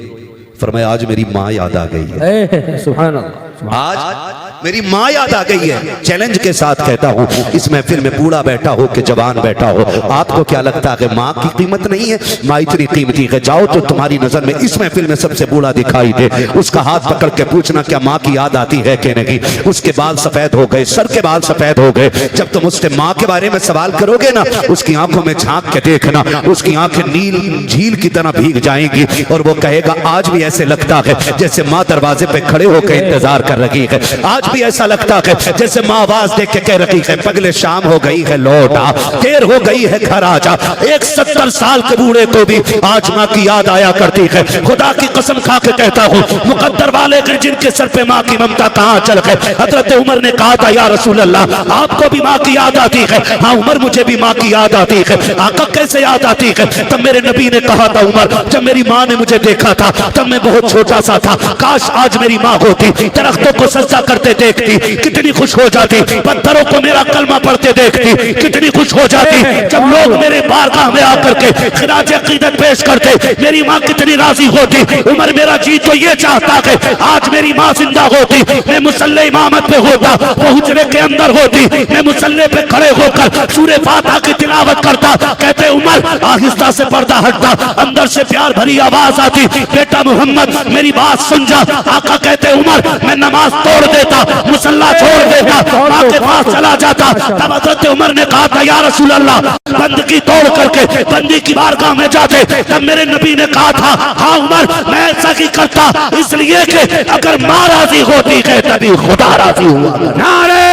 फरमाया आज मेरी माँ याद आ गई है। सुभान अल्लाह। आज मेरी माँ याद आ गई है। चैलेंज के साथ कहता हूँ, इस महफिल में बूढ़ा बैठा हो कि जवान बैठा हो, आपको क्या लगता है माँ की कीमत नहीं है? माँ इतनी कीमती है, जाओ तो तुम्हारी नजर में इस महफिल में सबसे बूढ़ा दिखाई दे, उसका हाथ पकड़ के पूछना क्या माँ की याद आती है कि नहीं। उसके बाल सफेद हो गए, सर के बाल सफेद हो गए, जब तुम उससे माँ के बारे में सवाल करोगे ना, उसकी आंखों में झांक के देखना, उसकी आंखें नील झील की तरह भीग जाएंगी और वो कहेगा आज भी ऐसे लगता है जैसे माँ दरवाजे पे खड़े होकर इंतजार कर रही है। आज भी ऐसा लगता है जैसे माँ आवाज देख के कह रही है पगले शाम हो गई है लौट आ, देर हो गई है घर आ जा। एक 70 साल के बूढ़े को भी आज माँ की याद आया करती है। खुदा की कसम खा के कहता हूँ, मुकद्दर वाले के जिनके सर पे माँ की ममता कहाँ चल गए। हजरत उमर ने कहा था या रसूल अल्लाह आपको भी माँ की याद आती है? हाँ उमर मुझे भी माँ की याद आती है। आका कैसे याद आती है? तब मेरे नबी ने कहा था उमर जब मेरी माँ ने मुझे देखा था तब मैं बहुत छोटा सा था, काश आज मेरी माँ होती, दरख्तों को सजदा करते देखती कितनी खुश हो जाती, पत्थरों को मेरा कलमा पढ़ते देखती कितनी खुश हो जाती, जब लोग मेरे बारगाह में आकर के खिराज अकीदत पेश करते मेरी माँ कितनी राजी होती। उमर मेरा जी तो ये चाहता है आज मेरी माँ जिंदा होती, मैं मुसल्ले इमामत पे होता, वो हुजरे के अंदर होती, मैं मुसल्ले पे खड़े होकर सूरे फातिहा की तिलावत करता। कहते उमर आहिस्ता से पर्दा हटता, अंदर से प्यार भरी आवाज आती, बेटा मोहम्मद मेरी बात सुन जा। आका कहते उमर मैं नमाज तोड़ देता, मुसल्ला छोड़ देता, माँ के पास चला जाता। तब हज़रत उमर ने कहा था या रसूल अल्लाह बंदगी तोड़ करके बंदी की बारगाह में जाते। तब मेरे नबी ने कहा था हाँ उमर मैं ऐसा ही करता, इसलिए कि अगर माँ राजी होती है तभी खुदा राजी हुआ। नारे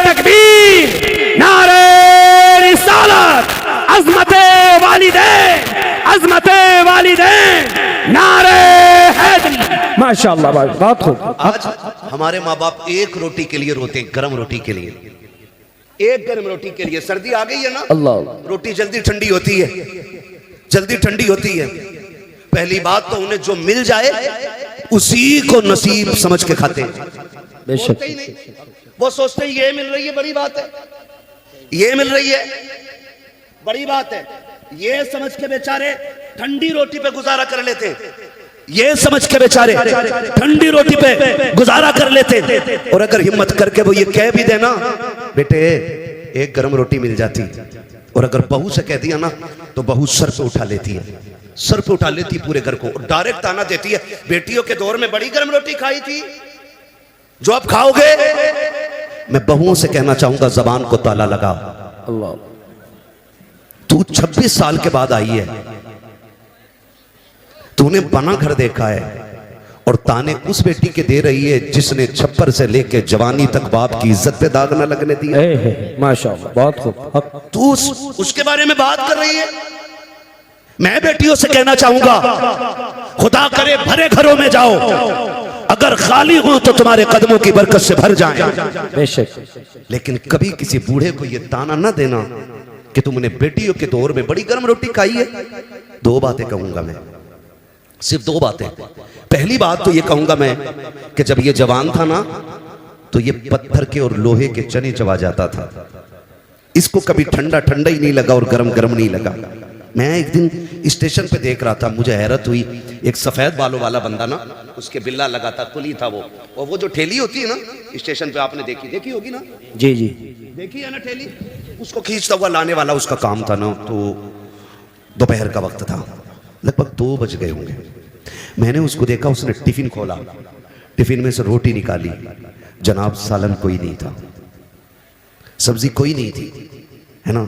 तकबीर, नारे रिसालत, अज़मते वालिदैन, अज़मते वालिदैन, नारे हैदरी। माशाअल्लाह, बहुत खूब। आज हमारे माँ बाप एक रोटी के लिए रोते हैं, गर्म रोटी के लिए, एक गर्म रोटी के लिए। सर्दी आ गई है ना, अल्लाह रोटी जल्दी ठंडी होती है, जल्दी ठंडी होती है। पहली बात तो उन्हें जो मिल जाए उसी को नसीब समझ के खाते हैं। बेशक। ही नहीं, वो सोचते हैं ये मिल रही है बड़ी बात है, ये मिल रही है बड़ी बात है, ये समझ के बेचारे ठंडी रोटी पे गुजारा कर लेते, ये समझ के बेचारे ठंडी रोटी पे गुजारा कर लेते। और अगर हिम्मत करके वो ये कह भी देना बेटे एक गर्म रोटी मिल जाती, और अगर बहू से कह दिया ना तो बहू सर पे उठा लेती है, सर पे उठा लेती पूरे घर को और डायरेक्ट ताना देती है, बेटियों के दौर में बड़ी गर्म रोटी खाई थी जो अब खाओगे। मैं बहुओं से कहना चाहूंगा, जबान को ताला लगा। अल्लाह, तू 26 साल के बाद आई है, तूने बना घर देखा है और ताने उस बेटी के दे रही है जिसने छप्पर से लेके जवानी तक बाप की इज्जत पे दाग न लगने दी। माशाअल्लाह, बहुत खूब। हक, तू उसके बारे में बात कर रही है। मैं बेटियों से कहना चाहूंगा, खुदा करे भरे घरों में जाओ, अगर खाली हो तो तुम्हारे कदमों की बरकत से भर जाए। बेशक। लेकिन कभी किसी बूढ़े को यह ताना न देना कि तुमने बेटियों के दौर में बड़ी गर्म रोटी खाई है। दो बातें कहूंगा मैं, सिर्फ दो बातें। पहली बात तो ये कहूंगा मैं कि जब ये जवान था ना तो ये पत्थर के और लोहे के चने चबा जाता था। इसको कभी ठंडा ठंडा ही नहीं लगा और गरम गरम नहीं लगा। मैं एक दिन स्टेशन पे देख रहा था, मुझे हैरत हुई, एक सफेद बालों वाला बंदा ना, उसके बिल्ला लगा था, कुली था वो, और वो जो ठेली होती है ना स्टेशन पे, आपने देखी होगी ना? जी जी, देखी है ना ठेली, उसको खींचता हुआ लाने वाला उसका काम था ना। तो दोपहर का वक्त था, लगभग 2 बज गए होंगे। मैंने उसको देखा, उसने टिफिन खोला, टिफिन में से रोटी निकाली, जनाब सालन कोई नहीं था, सब्जी कोई नहीं थी, है ना,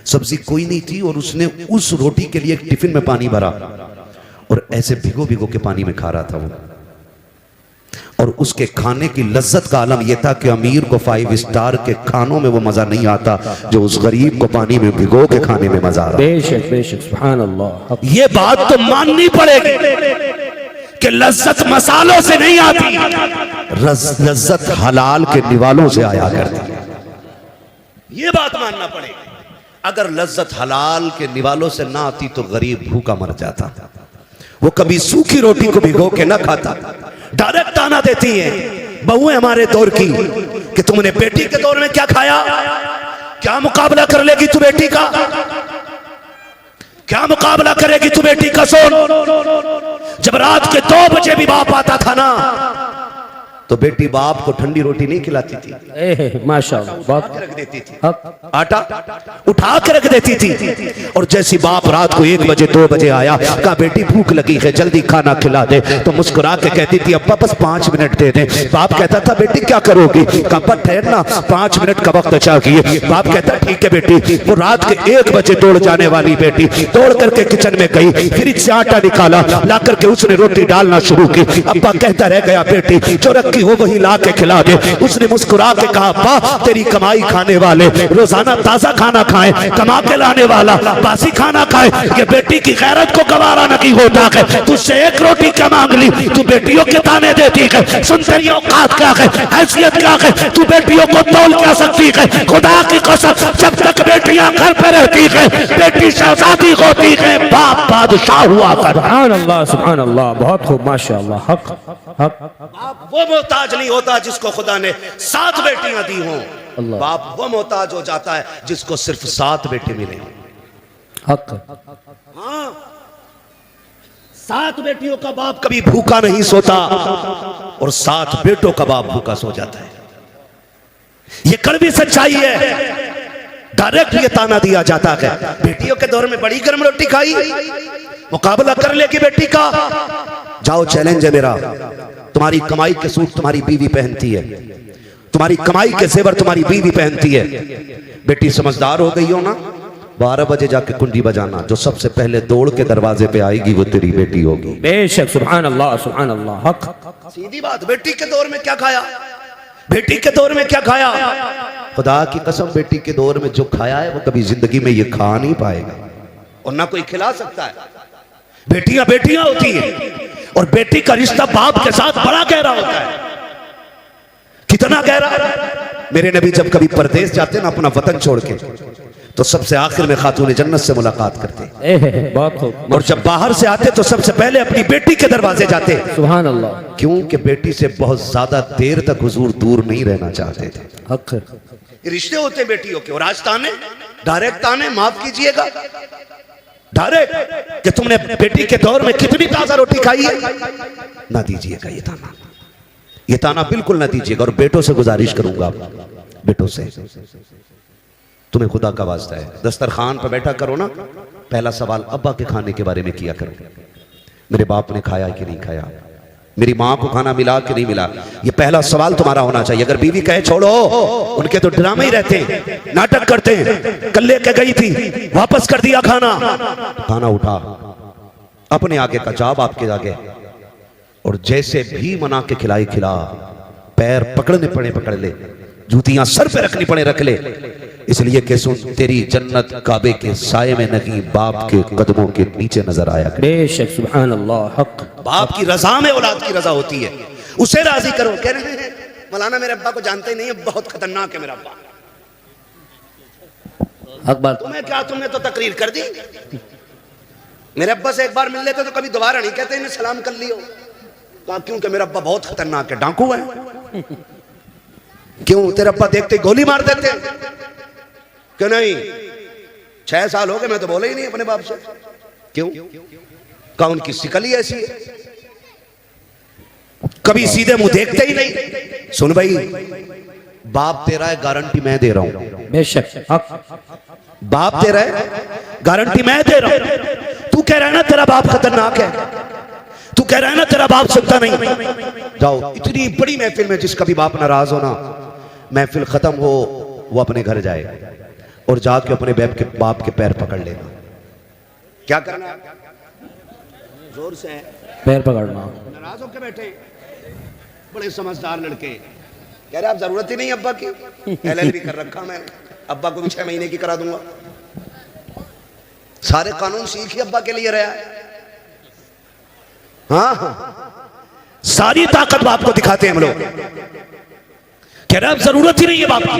सब्जी कोई नहीं थी। और उसने उस रोटी के लिए एक टिफिन में पानी भरा और ऐसे भिगो भिगो के पानी में खा रहा था वो। और उसके खाने की लज्जत का आलम यह था कि अमीर को 5 स्टार के खानों में वो मजा नहीं आता जो उस गरीब को पानी में भिगो के खाने में मजा आ रहा। बेशक बेशक, सुभान अल्लाह। ये बात तो माननी पड़ेगी कि लज्जत मसालों से नहीं आती, लज्जत हलाल के निवालों से आया करती है। ये बात मानना पड़ेगी। अगर लज्जत हलाल के निवालों से ना आती तो गरीब भूखा मर जाता। वो कभी सूखी रोटी को भिगो के ना खाता। डायरेक्ट ताना देती हैं बहुएं हमारे दौर की कि तुमने बेटी के दौर में क्या खाया, क्या मुकाबला कर लेगी तू बेटी का, क्या मुकाबला करेगी तू बेटी का। सोन, जब रात के 2 बजे भी बाप आता था ना तो बेटी बाप को ठंडी रोटी नहीं खिलाती थी, माशाअल्लाह, बहुत रख देती थी, हक, आटा उठा के रख देती थी। और जैसी बाप रात को 1 बजे 2 बजे आया, कहा बेटी भूख लगी है जल्दी खाना खिला दे, तो मुस्कुरा के कहती थी अब्बा बस 5 मिनट दे दे। बाप कहता था बेटी क्या करोगी, कहा ठहरना 5 मिनट का वक्त चाहिए। बाप कहता ठीक है बेटी। वो रात के 1 बजे दौड़ जाने वाली बेटी दौड़ करके किचन में गई, फ्रिज से आटा निकाला, ला करके उसने रोटी डालना शुरू की। अब्बा कहता रह गया बेटी जो रखी हो वही ला के खिला दे। उसने मुस्कुरा के कहा अब्बा तेरी कमाई खाने वाले रोजाना ताजा खाना खाएं, कमा के लाने वाला बासी खाना खाए। ये बेटी की गैरत को गवारा नहीं होता है, तुझसे 1 रोटी क्या मांग ली, तू बेटियों के ताने देती है। सुन तेरी औकात क्या है, हैसियत क्या है, तू बेटियों को तौल क्या सकती है। खुदा की कसम, जब तक बेटियां घर पे रहती है बेटी शहजादी होती है, बाप बादशाह हुआ कर। सुभान अल्लाह, सुभान अल्लाह, बहुत खूब, माशाअल्लाह। हक हक, बाप वो मोहताज नहीं होता जिसको खुदा ने 7 बेटियां दी हों। बाप वो मोहताज हो जाता है जिसको सिर्फ 7 बेटे मिले। हक, हाँ, 7 बेटियों का बाप कभी भूखा नहीं सोता और 7 बेटों का बाप भूखा सो जाता है। ये कड़वी सच्चाई है। डायरेक्ट ये ताना दिया जाता है बेटियों के दौर में बड़ी गर्म रोटी खाई, मुकाबला कर लेगी बेटी का। जाओ चैलेंज है मेरा, तुम्हारी कमाई के सूट तुम्हारी बीवी पहनती है, तुम्हारी कमाई के जेवर तुम्हारी बीवी पहनती है। बेटी समझदार हो गई हो ना, 12 बजे जाके कुंडी बजाना, जो सबसे पहले दौड़ के दरवाजे पे आएगी वो तेरी बेटी होगी। बेशक, सुभान अल्लाह, सुभान अल्लाह। हक, सीधी बात। बेटी के दौर में क्या खाया, बेटी के दौर में क्या खाया, खुदा की कसम बेटी के दौर में जो खाया है वो कभी जिंदगी में ये खा नहीं पाएगा और ना कोई खिला सकता है। बेटियां बेटियां होती हैं और बेटी का रिश्ता बाप के साथ बड़ा गहरा होता है। कितना गहरा। मेरे नबी जब कभी परदेश जाते ना अपना वतन छोड़ के, तो सबसे आखिर में खातून जन्नत से मुलाकात करते। बहुत खूब। और जब बाहर से आते तो सबसे पहले अपनी बेटी के दरवाजे जाते। सुभान अल्लाह। क्योंकि बेटी से बहुत ज्यादा देर तक हुजूर दूर नहीं रहना चाहते थे। हक, रिश्ते होते बेटियों के। और आज ताने, डायरेक्ट ताने, माफ कीजिएगा, डायरेक्ट कि तुमने बेटी के दौर में कितनी ताजा रोटी खाई है, ना दीजिएगा ये ताना। ये ताना बिल्कुल ना दीजिएगा। और बेटों से गुजारिश करूंगा, बेटों से, तुम्हें खुदा का वास्ता है दस्तरखान पर बैठा करो ना, पहला सवाल अब्बा के खाने के बारे में किया करो, मेरे बाप ने खाया कि नहीं खाया, मेरी माँ को खाना मिला कि नहीं मिला, ये पहला सवाल तुम्हारा होना चाहिए। अगर बीवी कहे छोड़ो, उनके तो ड्रामे ही रहते हैं, नाटक करते हैं, कल लेके गई थी वापस कर दिया खाना, खाना उठा अपने आगे का जाब आपके आगे, और जैसे भी मना के खिलाई खिला, पैर पकड़ने पड़े पकड़ ले, जूतियां सर पे रखनी पड़े रख ले, इसलिए कि सुन तेरी जन्नत काबे के साये में नहीं बाप के कदमों के नीचे नजर आया करे। बेशक सुभान अल्लाह हक। बाप की रजा में औलाद की रजा होती है, उसे राजी करो। कह रहे हैं मौलाना मेरे अब्बा को जानते ही नहीं है, बहुत खतरनाक है मेरा अब्बा। हक बात। तुम्हें क्या, तुमने तो तकरीर कर दी। मेरे अब्बा से एक बार मिल लेते तो कभी दोबारा नहीं कहते इन्हें सलाम कर लियो। कहा क्योंकि मेरा अब्बा बहुत खतरनाक है, डाकू है। क्यों, तेरा अब्बा देखते ही गोली मार देते? क्यों नहीं, 6 साल हो गए मैं तो बोला ही नहीं अपने बाप से। क्यों? कहा उनकी शिकल ही ऐसी है, कभी सीधे मुंह देखते ही नहीं। सुन भाई, बाप तेरा है, गारंटी मैं दे रहा हूं। बेशक हक। बाप तेरा है, गारंटी मैं दे रहा हूं। तू कह रहा है ना तेरा बाप खतरनाक है, तू कह रहा है ना तेरा बाप सुनता नहीं। जाओ, इतनी बड़ी महफिल में जिसका भी बाप नाराज हो ना, महफिल खत्म हो वो अपने घर जाए और जाके अपने बाप के पैर पकड़ लेना। क्या करना? जोर से पैर पकड़ना। नाराज होकर बैठे बड़े समझदार लड़के, कह रहे आप जरूरत ही नहीं अब्बा की, LLB कर रखा मैंने, अब्बा को भी 6 महीने की करा दूंगा। सारे कानून सीख ही अब्बा के लिए रहा है। हाँ, सारी ताकत बाप को दिखाते हैं हम लोग। कह रहे अब जरूरत ही नहीं है बाप की,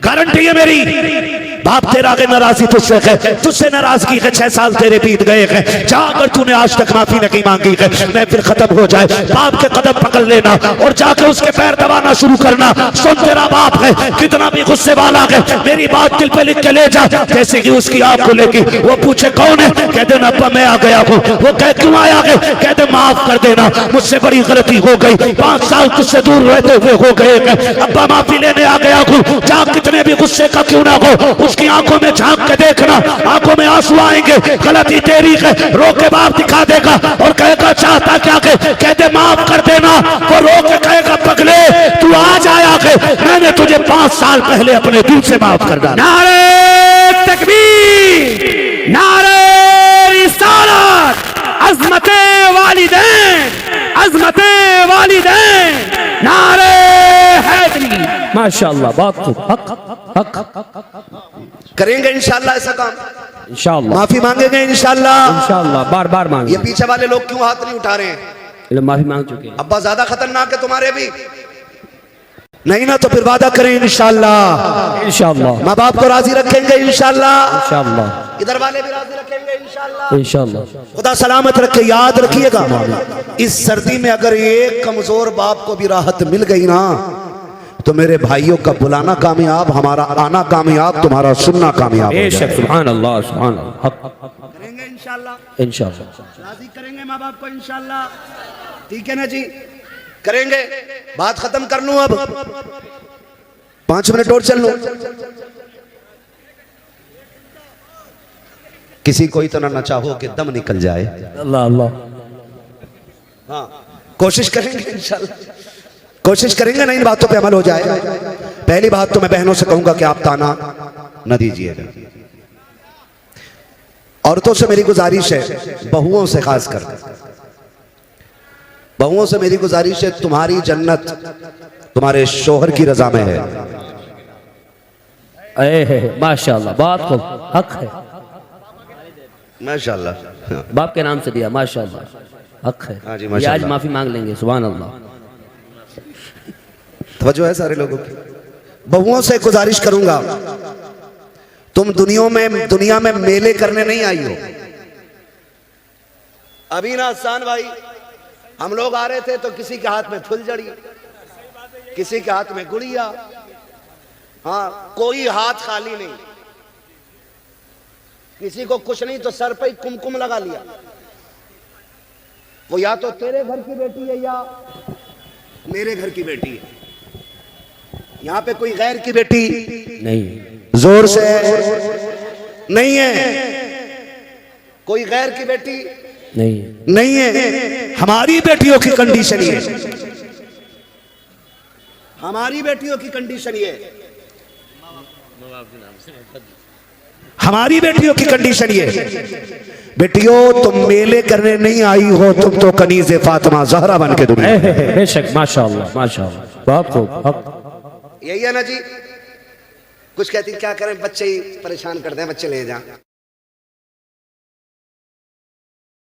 गारंटी है मेरी। बाप तेरा के नाराजी तुझसे है, तुझसे नाराजगी है, 6 साल तेरे बीत गए हैं, जाकर तूने आज तक माफी नहीं मांगी है, मैं फिर खत्म हो जाए, बाप के कदम पकड़ लेना और जाकर उसके पैर दबाना शुरू करना। सुन, तेरा बाप है, कितना भी गुस्से वाला है, मेरी बात दिल पे लिख के ले जा। जैसे कि उसकी आंख खुलेगी, वो पूछे कौन है, कह देना अब्बा मैं आ गया हूँ। वो कह क्यों आया है, कह दे माफ कर देना, मुझसे बड़ी गलती हो गई, 5 साल तुझसे दूर रहते हुए हो गए, अब्बा माफी लेने आ गया हूँ। जा कितने भी गुस्से का क्यों ना हो, उसकी आंखों में झांक के देखना, आंखों में आंसू आएंगे, गलती तेरी है, रो के बाप दिखा देगा और कहेगा चाहता क्या के, कहते माफ कर देना, वो रो के कहेगा पगले तू आज आया है, मैंने तुझे 5 साल पहले अपने दिल से माफ कर डाला। नारे तकबीर, नारे रिसालत, अज़मते वालिदैन, अज़मते वालिदैन, नारे हैदरी। माशाअल्लाह, बहुत खूब। हक हक। करेंगे इंशाल्लाह ऐसा काम, इंशाअल्लाह माफी मांगेंगे इंशाल्लाह। इंशाअल्लाह, बार बार मांगे। ये पीछे वाले लोग क्यों हाथ नहीं उठा रहे हैं? ये लोग माफी मांग चुके हैं। अब्बा ज्यादा खतरनाक है तुम्हारे भी नहीं ना, तो फिर वादा करें इंशाल्लाह। इंशाअल्लाह माँ बाप को राजी रखेंगे इंशाल्लाह, इंशाअल्लाह इधर वाले भी राजी रखेंगे इंशाल्लाह। इंशाअल्लाह। खुदा सलामत रखे। याद रखिएगा, इस सर्दी में अगर एक कमजोर बाप को भी राहत मिल गई ना, तो मेरे भाइयों का बुलाना कामयाब, हमारा आना कामयाब, तुम्हारा सुनना कामयाब। बेशक सुभान अल्लाह, सुभान अल्लाह। हक करेंगे इंशाल्लाह, इंशाअल्लाह। राजी करेंगे माँ बाप को इंशाल्लाह। ठीक है ना जी, करेंगे। बात खत्म कर लूं अब, 5 मिनट और चल लूं। किसी को इतना न चाहो कि दम निकल जाए। अल्लाह अल्लाह। हाँ, कोशिश करेंगे इंशाल्लाह, कोशिश करेंगे ना इन बातों पे अमल हो जाए। पहली बात तो मैं बहनों से कहूंगा कि आप ताना न दीजिएगा। औरतों से मेरी गुजारिश है, बहुओं से खासकर बहुओं से मेरी गुजारिश है, तुम्हारी जन्नत तुम्हारे शोहर की रजा में है। माशाअल्लाह, बहुत खूब। हक है, माशाअल्लाह। बाप के नाम से दिया, माशाअल्लाह। हक है। हाँ जी, ये माशाअल्लाह। आज माफी मांग लेंगे, सुभान अल्लाह। तवज्जो है सारे लोगों की। बहुओं से गुजारिश करूंगा, तुम दुनिया में मेले करने नहीं आई हो। अभी ना हसन भाई, हम लोग आ रहे थे तो किसी के हाथ में फुलझड़ी, किसी के हाथ में गुड़िया, हाँ कोई हाथ खाली नहीं, किसी को कुछ नहीं तो सर पे ही कुमकुम लगा लिया। वो या तो तेरे घर की बेटी है या मेरे घर की बेटी है, यहाँ पे कोई गैर की बेटी नहीं। जोर से नहीं है। कोई गैर की बेटी नहीं नहीं है। हमारी बेटियों की कंडीशन ये, हमारी बेटियों की कंडीशन ये, हमारी बेटियों की कंडीशन ये, बेटियों तुम मेले करने नहीं आई हो, तुम तो कनीज़े फातिमा ज़हरा बन के दुनिया। बेशक, माशाअल्लाह माशाअल्लाह, बहुत खूब। हक यही है ना जी। कुछ कहती क्या करें, बच्चे ही परेशान करते हैं, बच्चे ले जाएं।